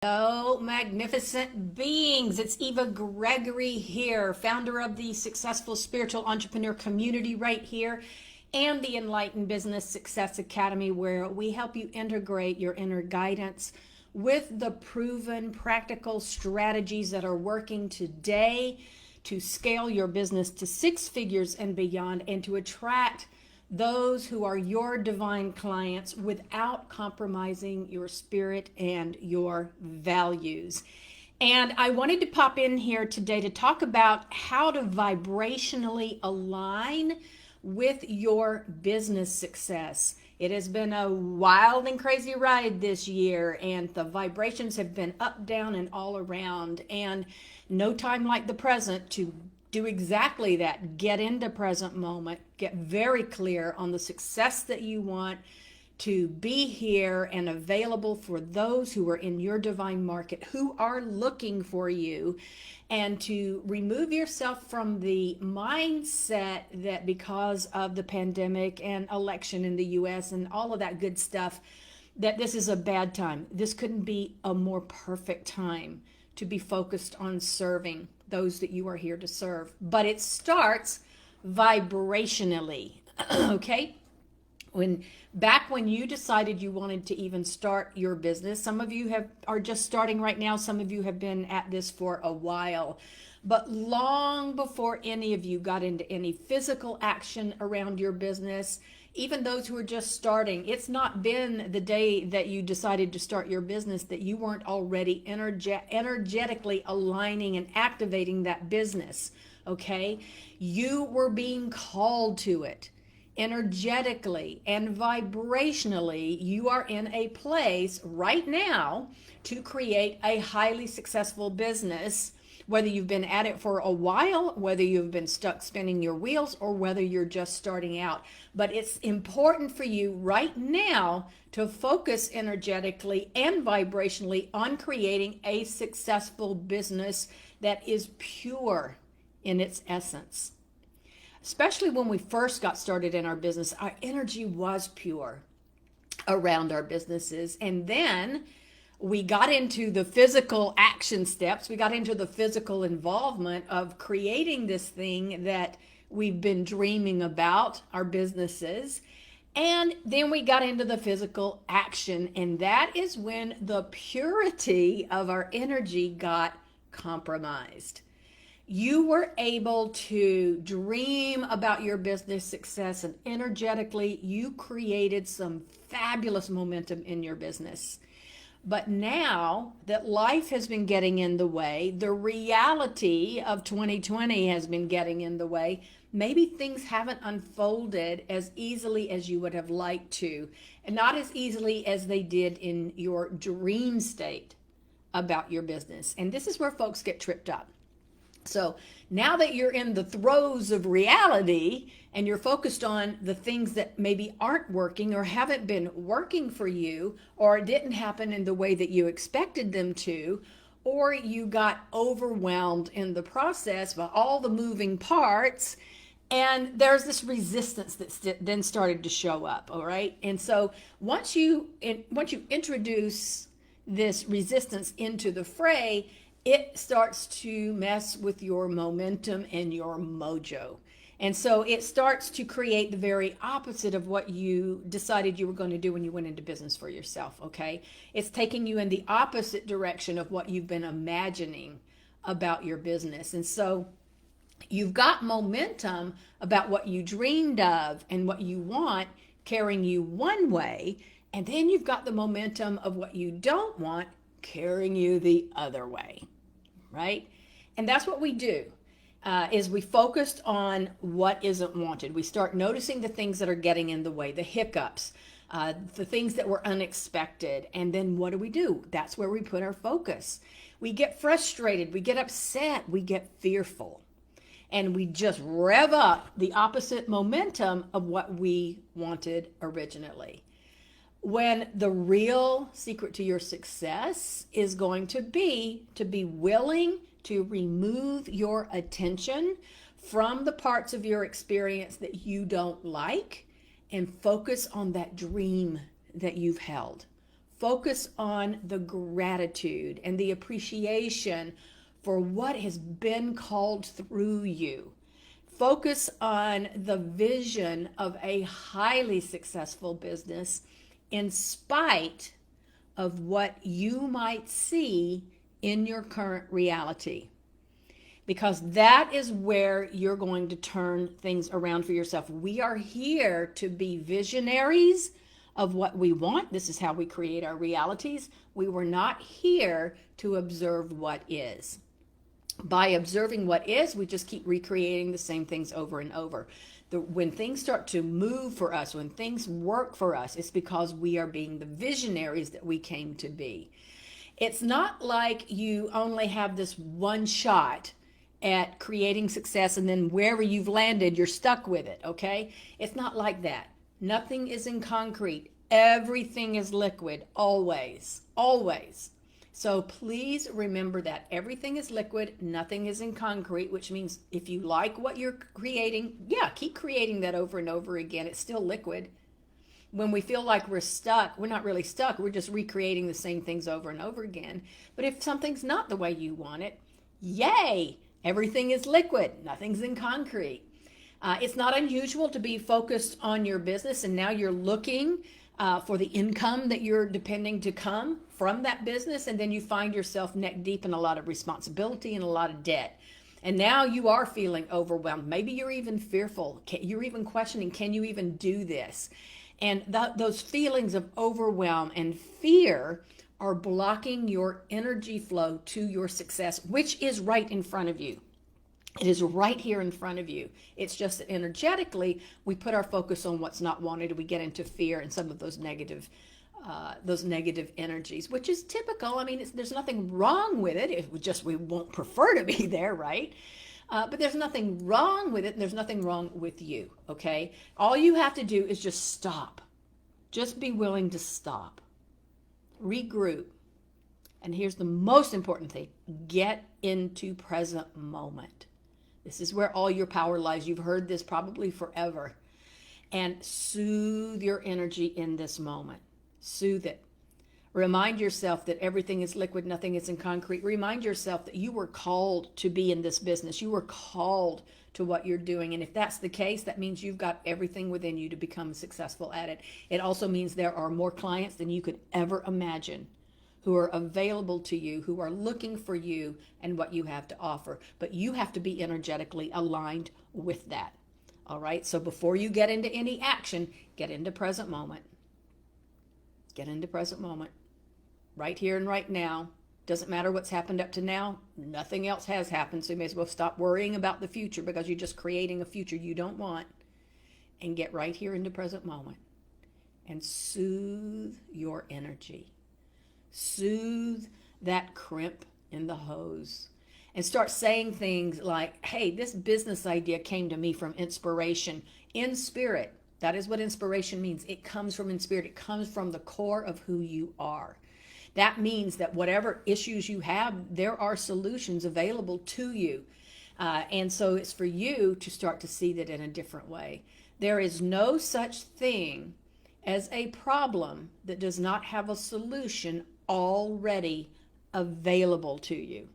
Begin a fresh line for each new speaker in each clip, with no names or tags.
Hello, magnificent beings. It's Eva Gregory here, founder of the Successful Spiritual Entrepreneur Community right here and the Enlightened Business Success Academy, where we help you integrate your inner guidance with the proven practical strategies that are working today to scale your business to six figures and beyond, and to attract those who are your divine clients without compromising your spirit and your values. And I wanted to pop in here today to talk about how to vibrationally align with your business success. It has been a wild and crazy ride this year, and the vibrations have been up, down, and all around. And no time like the present to do exactly that. Get into present moment, get very clear on the success that you want to be here and available for those who are in your divine market, who are looking for you, and to remove yourself from the mindset that because of the pandemic and election in the US and all of that good stuff, that this is a bad time. This couldn't be a more perfect time to be focused on serving those that you are here to serve. But it starts vibrationally, okay? Back when you decided you wanted to even start your business, some of you are just starting right now, some of you have been at this for a while. But long before any of you got into any physical action around your business, even those who are just starting, it's not been the day that you decided to start your business that you weren't already energetically aligning and activating that business, okay? You were being called to it. Energetically and vibrationally, you are in a place right now to create a highly successful business, whether you've been at it for a while, whether you've been stuck spinning your wheels, or whether you're just starting out. But it's important for you right now to focus energetically and vibrationally on creating a successful business that is pure in its essence. Especially when we first got started in our business, our energy was pure around our businesses. And then we got into the physical action steps. We got into the physical involvement of creating this thing that we've been dreaming about, our businesses. And then we got into the physical action. And that is when the purity of our energy got compromised. You were able to dream about your business success, and energetically, you created some fabulous momentum in your business. But now that life has been getting in the way, the reality of 2020 has been getting in the way, maybe things haven't unfolded as easily as you would have liked to, and not as easily as they did in your dream state about your business. And this is where folks get tripped up. So now that you're in the throes of reality and you're focused on the things that maybe aren't working or haven't been working for you, or didn't happen in the way that you expected them to, or you got overwhelmed in the process by all the moving parts, and there's this resistance that then started to show up, all right? And so once you introduce this resistance into the fray, it starts to mess with your momentum and your mojo. And so it starts to create the very opposite of what you decided you were going to do when you went into business for yourself, okay? It's taking you in the opposite direction of what you've been imagining about your business. And so you've got momentum about what you dreamed of and what you want carrying you one way, and then you've got the momentum of what you don't want carrying you the other way, right? And that's what we do, is we focused on what isn't wanted. We start noticing the things that are getting in the way, the hiccups, the things that were unexpected. And then what do? That's where we put our focus. We get frustrated, we get upset, we get fearful, and we just rev up the opposite momentum of what we wanted originally. When the real secret to your success is going to be willing to remove your attention from the parts of your experience that you don't like and focus on that dream that you've held. focus on the gratitude and the appreciation for what has been called through you. Focus on the vision of a highly successful business in spite of what you might see in your current reality. Because that is where you're going to turn things around for yourself. We are here to be visionaries of what we want. This is how we create our realities. We were not here to observe what is. By observing what is, we just keep recreating the same things over and over. When things start to move for us, when things work for us, it's because we are being the visionaries that we came to be. It's not like you only have this one shot at creating success and then wherever you've landed, you're stuck with it, okay? It's not like that. Nothing is in concrete. Everything is liquid, always, always. So please remember that everything is liquid, nothing is in concrete, which means if you like what you're creating, yeah, keep creating that over and over again. It's still liquid. When we feel like we're stuck, we're not really stuck. We're just recreating the same things over and over again. But if something's not the way you want it, yay, everything is liquid, nothing's in concrete. It's not unusual to be focused on your business and now you're looking for the income that you're depending to come from that business, and then you find yourself neck deep in a lot of responsibility and a lot of debt. And now you are feeling overwhelmed. Maybe you're even fearful. You're even questioning, can you even do this? And those feelings of overwhelm and fear are blocking your energy flow to your success, which is right in front of you. It is right here in front of you. It's just that energetically, we put our focus on what's not wanted. We get into fear and some of those negative energies, which is typical. I mean, there's nothing wrong with it. It just we won't prefer to be there, right? But there's nothing wrong with it, and there's nothing wrong with you, okay? All you have to do is just stop. Just be willing to stop. Regroup. And here's the most important thing. Get into present moment. This is where all your power lies. You've heard this probably forever. And soothe your energy in this moment. Soothe it. Remind yourself that everything is liquid, nothing is in concrete. Remind yourself that you were called to be in this business. You were called to what you're doing. And if that's the case, that means you've got everything within you to become successful at it. It also means there are more clients than you could ever imagine who are available to you, who are looking for you and what you have to offer. But you have to be energetically aligned with that. All right? So before you get into any action, get into present moment. Get into present moment. Right here and right now. Doesn't matter what's happened up to now. Nothing else has happened. So you may as well stop worrying about the future because you're just creating a future you don't want. And get right here into present moment. And soothe your energy. Soothe that crimp in the hose. And start saying things like, hey, this business idea came to me from inspiration in spirit. That is what inspiration means. It comes from in spirit. It comes from the core of who you are. That means that whatever issues you have, there are solutions available to you. And so it's for you to start to see that in a different way. There is no such thing as a problem that does not have a solution already available to you.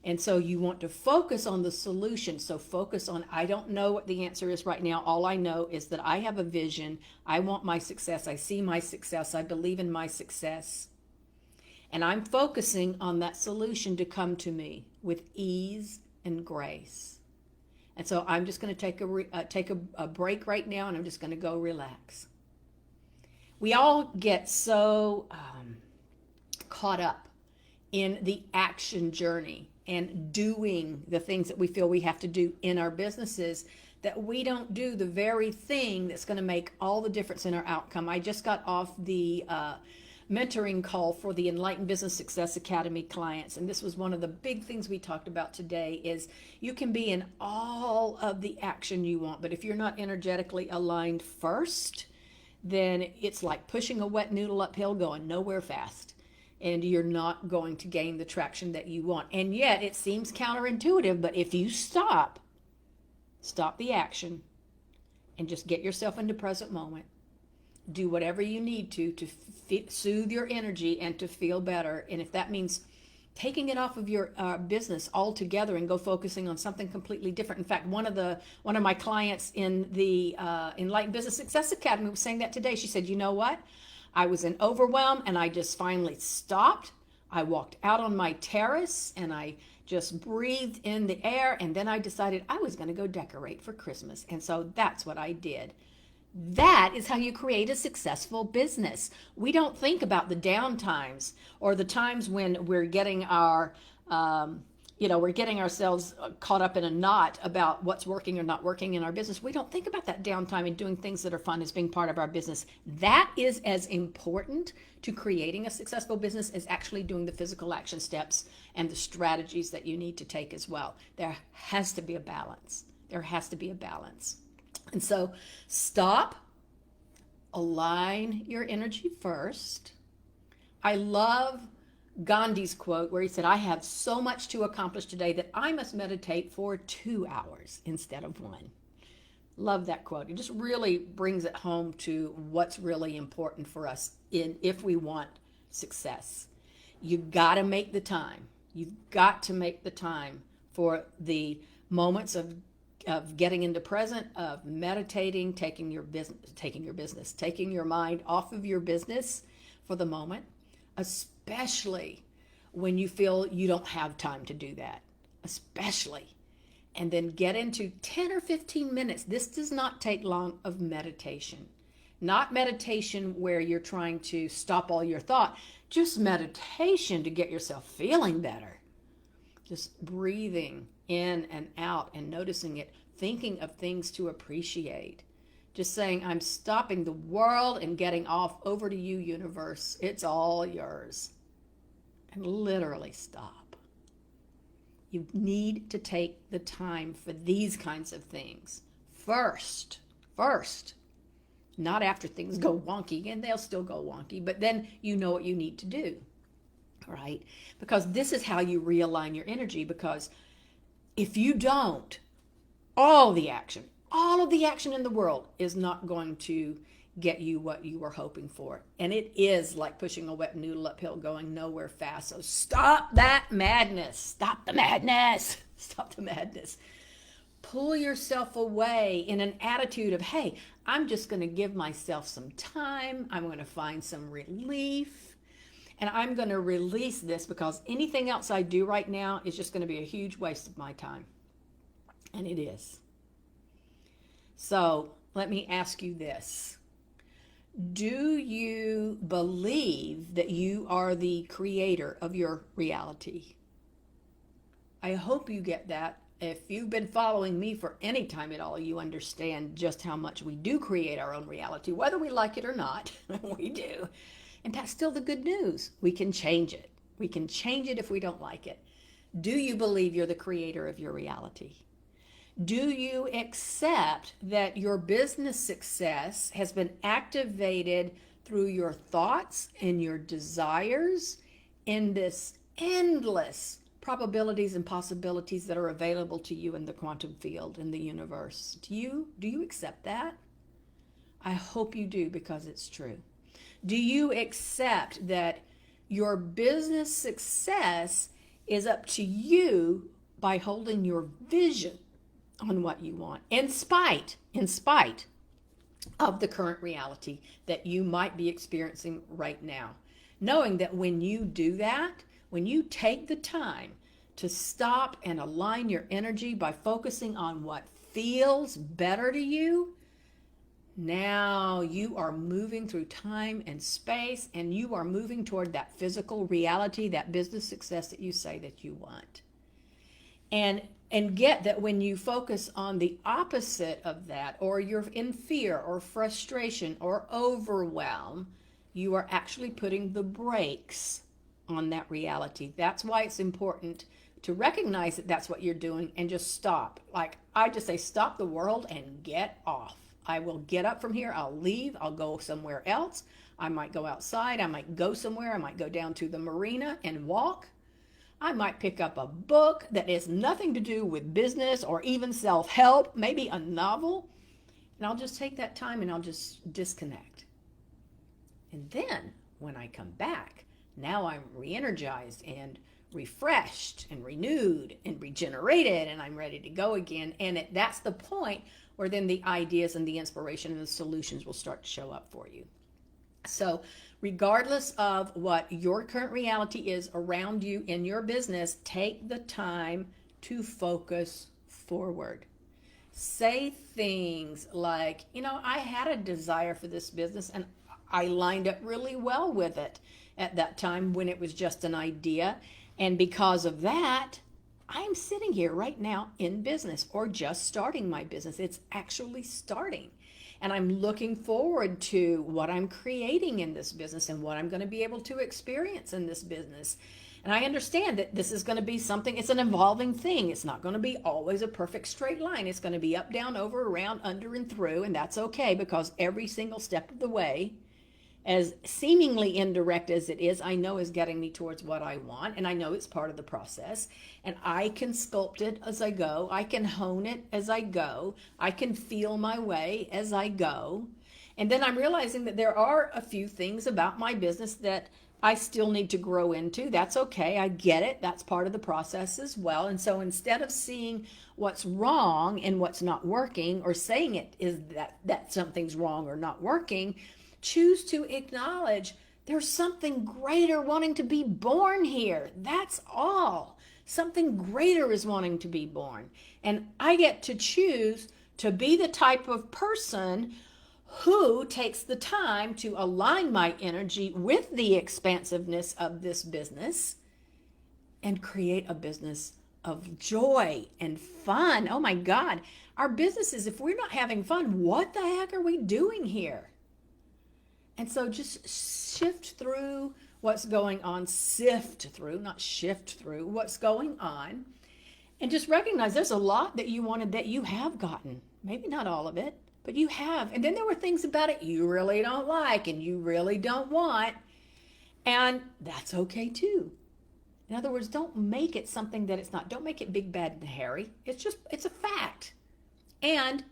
And so you want to focus on the solution. So focus on, I don't know what the answer is right now. All I know is that I have a vision. I want my success. I see my success. I believe in my success. And I'm focusing on that solution to come to me with ease and grace. And so I'm just going to take a break right now, and I'm just going to go relax. We all get so caught up in the action journey and doing the things that we feel we have to do in our businesses that we don't do the very thing that's going to make all the difference in our outcome. I just got off the mentoring call for the Enlightened Business Success Academy clients, and this was one of the big things we talked about today is you can be in all of the action you want, but if you're not energetically aligned first, then it's like pushing a wet noodle uphill going nowhere fast. And you're not going to gain the traction that you want. And yet it seems counterintuitive, but if you stop the action and just get yourself into present moment, do whatever you need to soothe your energy and to feel better. And if that means taking it off of your business altogether and go focusing on something completely different. In fact, one of my clients in the Enlightened Business Success Academy was saying that today. She said, you know what? I was in overwhelm and I just finally stopped. I walked out on my terrace and I just breathed in the air, and then I decided I was going to go decorate for Christmas. And so that's what I did. That is how you create a successful business. We don't think about the down times or the times when we're getting we're getting ourselves caught up in a knot about what's working or not working in our business. We don't think about that downtime and doing things that are fun as being part of our business. That is as important to creating a successful business as actually doing the physical action steps and the strategies that you need to take as well. There has to be a balance. There has to be a balance. And so stop, align your energy first. I love Gandhi's quote where he said, I have so much to accomplish today that I must meditate for 2 hours instead of 1. Love that quote. It just really brings it home to what's really important for us if we want success. You've got to make the time. You've got to make the time for the moments of getting into present, of meditating, taking your mind off of your business for the moment, especially when you feel you don't have time to do that, especially. And then get into 10 or 15 minutes. This does not take long of meditation. Not meditation where you're trying to stop all your thought, just meditation to get yourself feeling better. Just breathing in and out and noticing it, thinking of things to appreciate. Just saying, I'm stopping the world and getting off. Over to you, universe. It's all yours. And literally stop. You need to take the time for these kinds of things first, not after things go wonky, and they'll still go wonky, but then you know what you need to do, right? Because this is how you realign your energy, because if you don't, all of the action in the world is not going to get you what you were hoping for. And it is like pushing a wet noodle uphill going nowhere fast. So stop that madness. Stop the madness. Stop the madness. Pull yourself away in an attitude of, hey, I'm just going to give myself some time. I'm going to find some relief. And I'm going to release this, because anything else I do right now is just going to be a huge waste of my time. And it is. So let me ask you this. Do you believe that you are the creator of your reality? I hope you get that. If you've been following me for any time at all, you understand just how much we do create our own reality, whether we like it or not. We do. And that's still the good news. We can change it. We can change it if we don't like it. Do you believe you're the creator of your reality? Do you accept that your business success has been activated through your thoughts and your desires in this endless probabilities and possibilities that are available to you in the quantum field, in the universe? Do you accept that? I hope you do, because it's true. Do you accept that your business success is up to you by holding your vision on what you want, in spite of the current reality that you might be experiencing right now? Knowing that when you do that, when you take the time to stop and align your energy by focusing on what feels better to you, now you are moving through time and space, and you are moving toward that physical reality, that business success that you say that you want. And get that when you focus on the opposite of that, or you're in fear or frustration or overwhelm, you are actually putting the brakes on that reality. That's why it's important to recognize that that's what you're doing and just stop. Like I just say, stop the world and get off. I will get up from here. I'll leave. I'll go somewhere else. I might go outside. I might go somewhere. I might go down to the marina and walk. I might pick up a book that has nothing to do with business or even self-help, maybe a novel. And I'll just take that time and I'll just disconnect. And then when I come back, now I'm re-energized and refreshed and renewed and regenerated, and I'm ready to go again. And that's the point where then the ideas and the inspiration and the solutions will start to show up for you. So regardless of what your current reality is around you in your business, take the time to focus forward. Say things like, I had a desire for this business and I lined up really well with it at that time when it was just an idea. And because of that, I'm sitting here right now in business or just starting my business. It's actually starting. And I'm looking forward to what I'm creating in this business and what I'm going to be able to experience in this business. And I understand that this is going to be something, it's an evolving thing. It's not going to be always a perfect straight line. It's going to be up, down, over, around, under, and through. And that's okay, because every single step of the way, as seemingly indirect as it is, I know is getting me towards what I want. And I know it's part of the process. And I can sculpt it as I go. I can hone it as I go. I can feel my way as I go. And then I'm realizing that there are a few things about my business that I still need to grow into. That's okay. I get it. That's part of the process as well. And so instead of seeing what's wrong and what's not working, or saying it is that something's wrong or not working, choose to acknowledge there's something greater wanting to be born here. That's all. Something greater is wanting to be born. And I get to choose to be the type of person who takes the time to align my energy with the expansiveness of this business and create a business of joy and fun. Oh my God, our businesses, if we're not having fun, what the heck are we doing here? And so just shift through what's going on, sift through, not shift through what's going on, and just recognize there's a lot that you wanted that you have gotten. Maybe not all of it, but you have. And then there were things about it you really don't like and you really don't want. And that's okay too. In other words, don't make it something that it's not. Don't make it big, bad, and hairy. It's a fact. And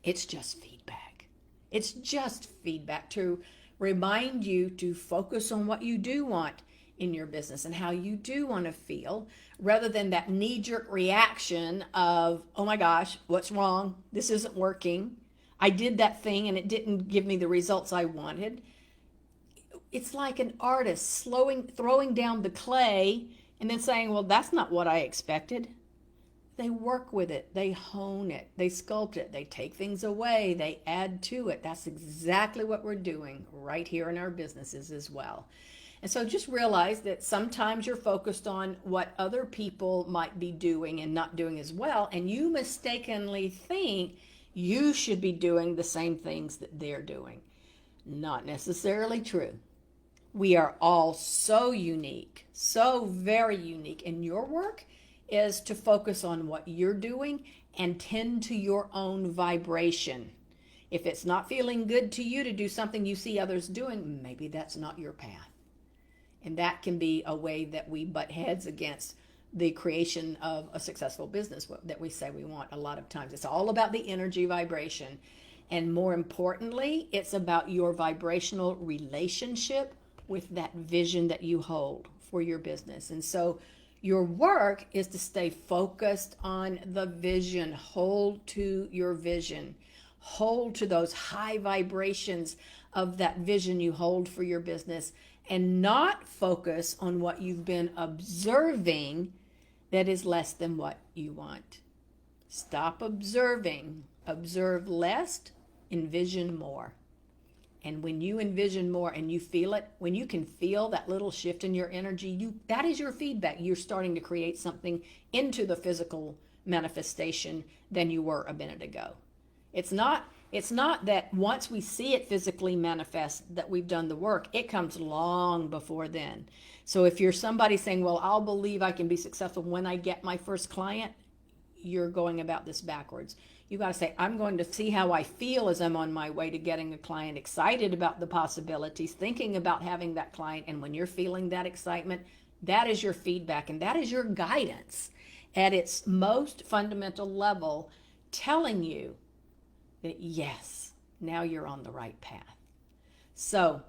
it's just feedback. It's just feedback to remind you to focus on what you do want in your business and how you do want to feel, rather than that knee-jerk reaction of, oh my gosh, what's wrong? This isn't working. I did that thing and it didn't give me the results I wanted. It's like an artist throwing down the clay and then saying, well, that's not what I expected. They work with it. They hone it. They sculpt it. They take things away. They add to it. That's exactly what we're doing right here in our businesses as well. And so just realize that sometimes you're focused on what other people might be doing and not doing as well, and you mistakenly think you should be doing the same things that they're doing. Not necessarily true. We are all so unique, so very unique, and your work is to focus on what you're doing and tend to your own vibration. If it's not feeling good to you to do something you see others doing, maybe that's not your path. And that can be a way that we butt heads against the creation of a successful business that we say we want a lot of times. It's all about the energy vibration. And more importantly, it's about your vibrational relationship with that vision that you hold for your business. And so your work is to stay focused on the vision. Hold to your vision. Hold to those high vibrations of that vision you hold for your business, and not focus on what you've been observing that is less than what you want. Stop observing. Observe less, envision more. And when you envision more and you feel it, when you can feel that little shift in your energy, that is your feedback. You're starting to create something into the physical manifestation than you were a minute ago. It's not that once we see it physically manifest that we've done the work. It comes long before then. So if you're somebody saying, well, I'll believe I can be successful when I get my first client, you're going about this backwards. You got to say, I'm going to see how I feel as I'm on my way to getting a client, excited about the possibilities, thinking about having that client. And when you're feeling that excitement, that is your feedback and that is your guidance at its most fundamental level, telling you that yes, now you're on the right path. So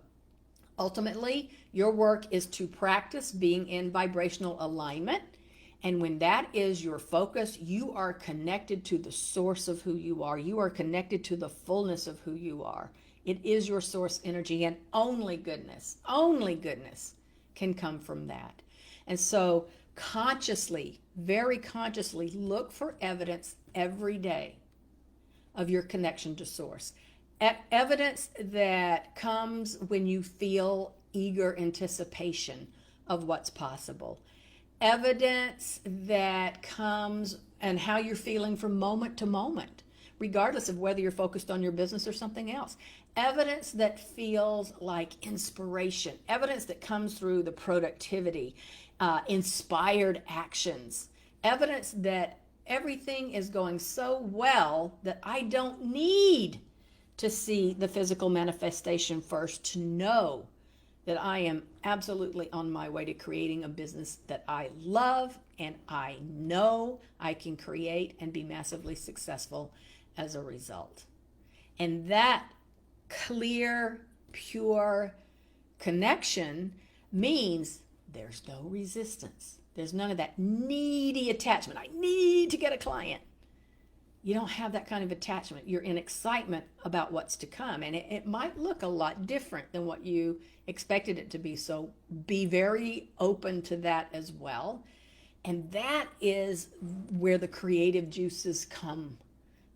Ultimately, your work is to practice being in vibrational alignment. And when that is your focus, you are connected to the source of who you are. You are connected to the fullness of who you are. It is your source energy, and only goodness can come from that. And so consciously, very consciously, look for evidence every day of your connection to source. Evidence that comes when you feel eager anticipation of what's possible. Evidence that comes and how you're feeling from moment to moment, regardless of whether you're focused on your business or something else. Evidence that feels like inspiration. Evidence that comes through the productivity, inspired actions. Evidence that everything is going so well that I don't need to see the physical manifestation first to know that I am absolutely on my way to creating a business that I love and I know I can create and be massively successful as a result. And that clear, pure connection means there's no resistance. There's none of that needy attachment. I need to get a client. You don't have that kind of attachment. You're in excitement about what's to come. And it might look a lot different than what you expected it to be. So be very open to that as well. And that is where the creative juices come.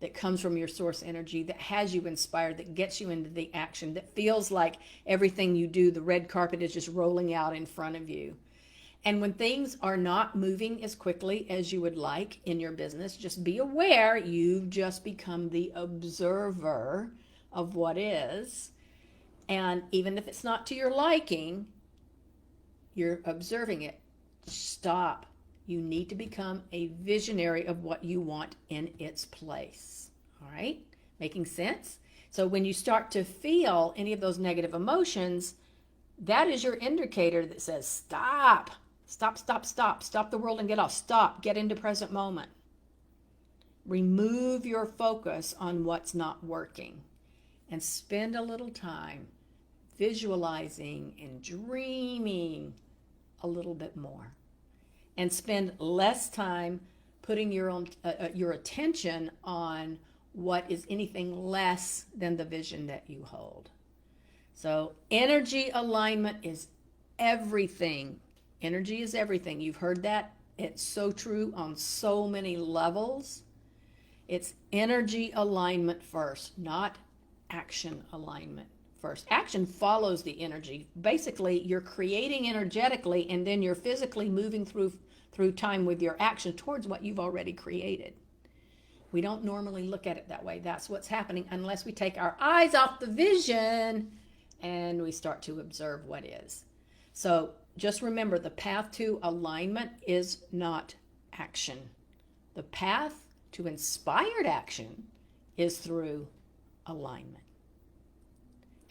That comes from your source energy, that has you inspired, that gets you into the action, that feels like everything you do, the red carpet is just rolling out in front of you. And when things are not moving as quickly as you would like in your business, just be aware you've just become the observer of what is. And even if it's not to your liking, you're observing it. Stop. You need to become a visionary of what you want in its place. All right? Making sense? So when you start to feel any of those negative emotions, that is your indicator that says, stop. Stop the world and get off. Stop. Get into present moment. Remove your focus on what's not working and spend a little time visualizing and dreaming a little bit more. And spend less time putting your attention on what is anything less than the vision that you hold. So energy alignment is everything. Energy is everything. You've heard that. It's so true on so many levels. It's energy alignment first, not action alignment first. Action follows the energy. Basically, you're creating energetically, and then you're physically moving through time with your action towards what you've already created. We don't normally look at it that way. That's what's happening unless we take our eyes off the vision and we start to observe what is. So just remember, the path to alignment is not action. The path to inspired action is through alignment.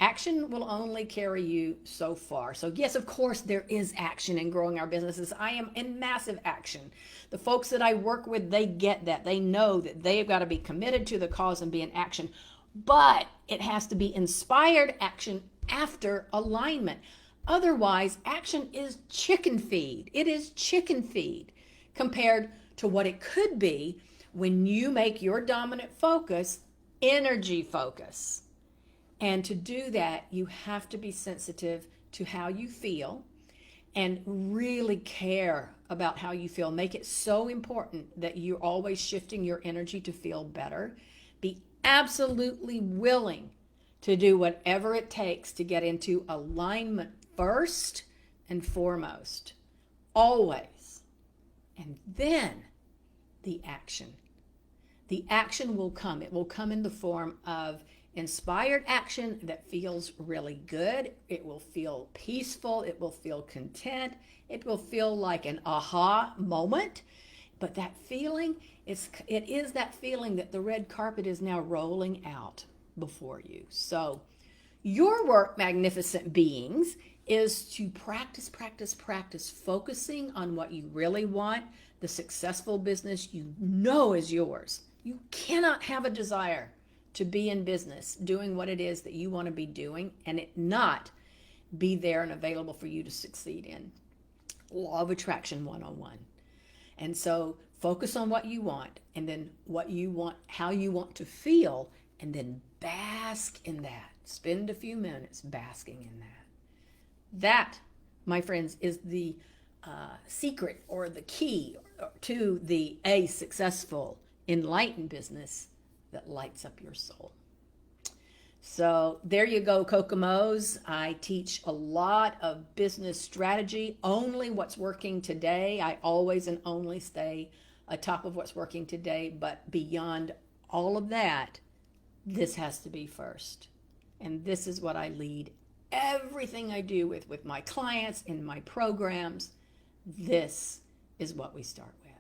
Action will only carry you so far. So yes, of course, there is action in growing our businesses. I am in massive action. The folks that I work with, they get that. They know that they've got to be committed to the cause and be in action. But it has to be inspired action after alignment. Otherwise, action is chicken feed. It is chicken feed compared to what it could be when you make your dominant focus energy focus. And to do that, you have to be sensitive to how you feel and really care about how you feel. Make it so important that you're always shifting your energy to feel better. Be absolutely willing to do whatever it takes to get into alignment first and foremost. Always. And then the action. The action will come. It will come in the form of inspired action that feels really good. It will feel peaceful. It will feel content. It will feel like an aha moment. But that feeling, it is that feeling that the red carpet is now rolling out before you. So your work, magnificent beings, is to practice, focusing on what you really want, the successful business you know is yours. You cannot have a desire to be in business doing what it is that you want to be doing and it not be there and available for you to succeed in. Law of Attraction 101. And so focus on what you want, and then what you want, how you want to feel, and then bask in that. Spend a few minutes basking in that. That, my friends, is the secret or the key to a successful, enlightened business that lights up your soul. So there you go, Kokomos. I teach a lot of business strategy, only what's working today. I always and only stay atop of what's working today, but beyond all of that, this has to be first. And this is what I lead everything I do with my clients in my programs. This is what we start with.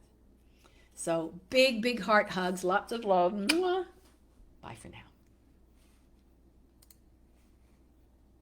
So big, big heart hugs, lots of love. Mwah. Bye for now.